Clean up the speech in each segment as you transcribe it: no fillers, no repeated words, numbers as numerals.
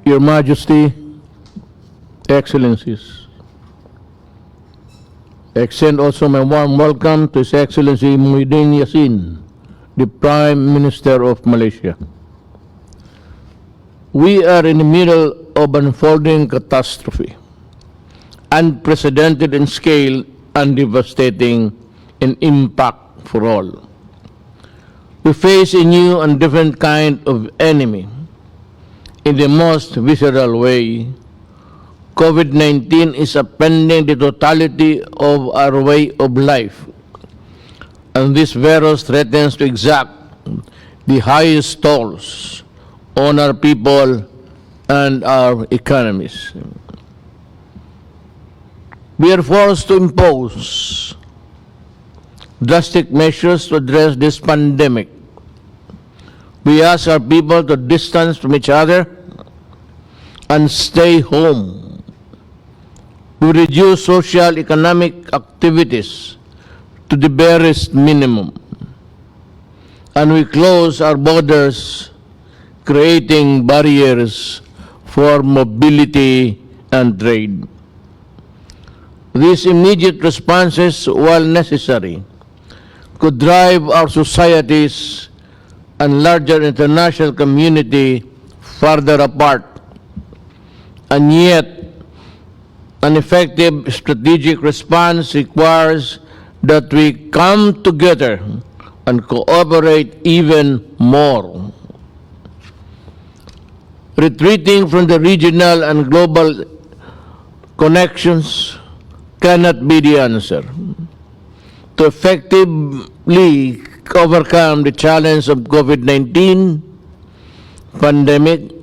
Your Majesty, Excellencies, I extend also my warm welcome to His Excellency Muhyiddin Yassin, the Prime Minister of Malaysia. We are in the middle of an unfolding catastrophe, unprecedented in scale and devastating in impact for all. We face a new and different kind of enemy. In the most visceral way, COVID-19 is upending the totality of our way of life, and this virus threatens to exact the highest tolls on our people and our economies. We are forced to impose drastic measures to address this pandemic. We ask our people to distance from each other and stay home. We reduce social economic activities to the barest minimum, and we close our borders, creating barriers for mobility and trade. These immediate responses, while necessary, could drive our societies and larger international community further apart, and yet an effective strategic response requires that we come together and cooperate even more. Retreating from the regional and global connections cannot be the answer. To effectively overcome the challenge of COVID-19 pandemic,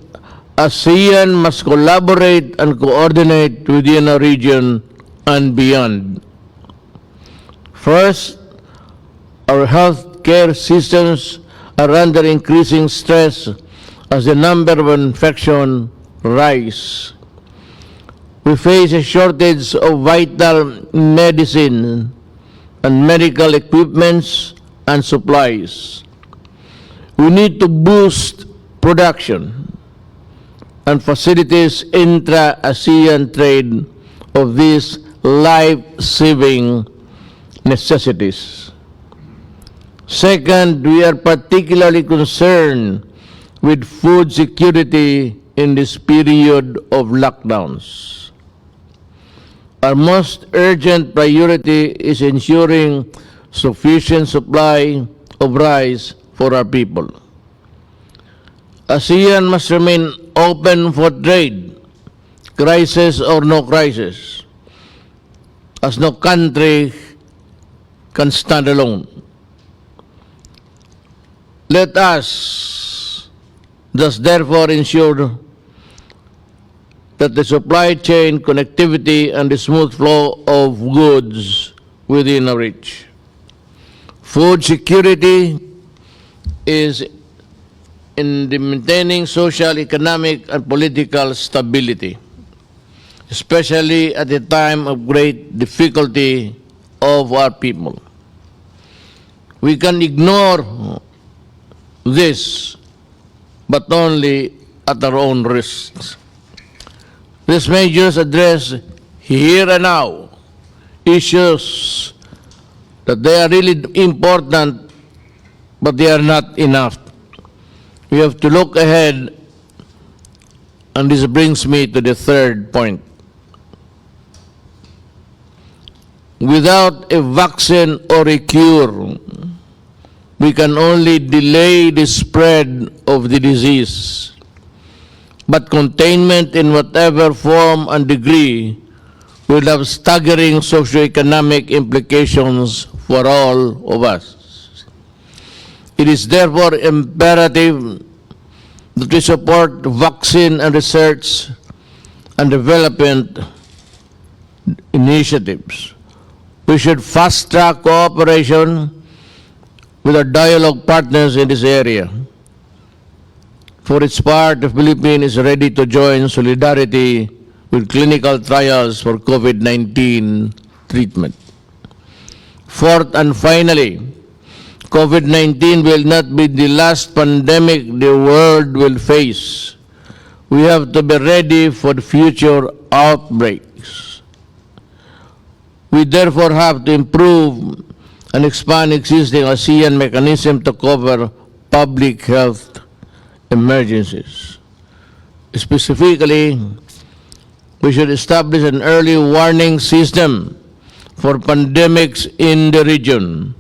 ASEAN must collaborate and coordinate within our region and beyond. First, our healthcare systems are under increasing stress as the number of infections rise. We face a shortage of vital medicine and medical equipments and supplies. We need to boost production and facilities intra-ASEAN trade of these life-saving necessities. Second, we are particularly concerned with food security in this period of lockdowns. Our most urgent priority is ensuring sufficient supply of rice for our people. ASEAN must remain open for trade, crisis or no crisis, as no country can stand alone. Let us thus therefore ensure that the supply chain connectivity and the smooth flow of goods within our reach. Food security is in the maintaining social, economic, and political stability, especially at a time of great difficulty of our people. We can ignore this, but only at our own risks. These measures address here and now issues that they are really important, but they are not enough. We have to look ahead, and this brings me to the third point. Without a vaccine or a cure, we can only delay the spread of the disease. But containment in whatever form and degree will have staggering socioeconomic implications for all of us. It is therefore imperative that we support vaccine and research and development initiatives. We should fast-track cooperation with our dialogue partners in this area. For its part, the Philippines is ready to join solidarity with clinical trials for COVID-19 treatment. Fourth and finally, COVID-19 will not be the last pandemic the world will face. we have to be ready for future outbreaks. We therefore have to improve and expand existing ASEAN mechanism to cover public health emergencies. Specifically, we should establish an early warning system for pandemics in the region.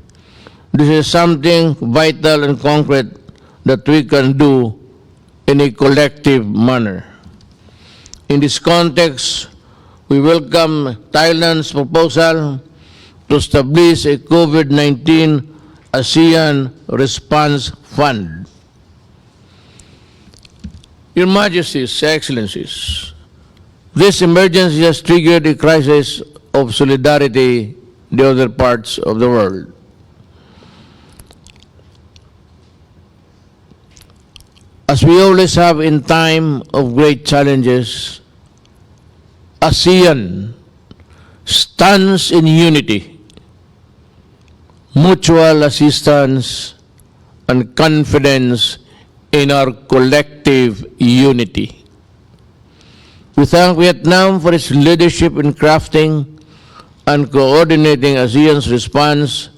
This is something vital and concrete that we can do in a collective manner. In this context, we welcome Thailand's proposal to establish a COVID-19 ASEAN Response Fund. Your Majesties, Excellencies, this emergency has triggered a crisis of solidarity in the other parts of the world. As we always have in time of great challenges, ASEAN stands in unity, mutual assistance, and confidence in our collective unity. We thank Vietnam for its leadership in crafting and coordinating ASEAN's response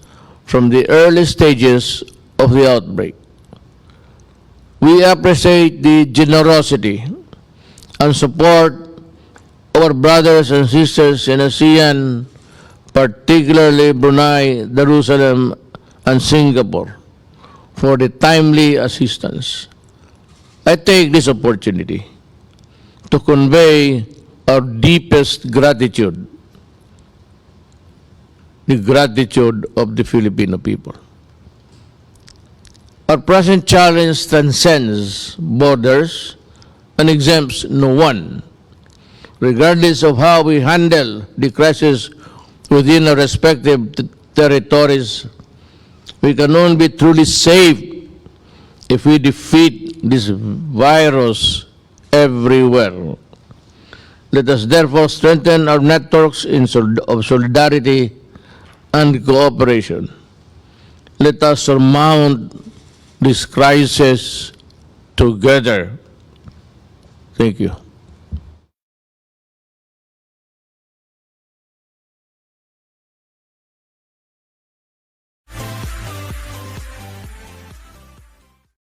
from the early stages of the outbreak. We appreciate the generosity and support of our brothers and sisters in ASEAN, particularly Brunei, Jerusalem, and Singapore, for the timely assistance. I take this opportunity to convey our deepest gratitude, the gratitude of the Filipino people. Our present challenge transcends borders and exempts no one, regardless of how we handle the crisis within our respective territories. We can only be truly safe if we defeat this virus everywhere. Let us therefore strengthen our networks of solidarity and cooperation. Let us surmount this crisis together. Thank you.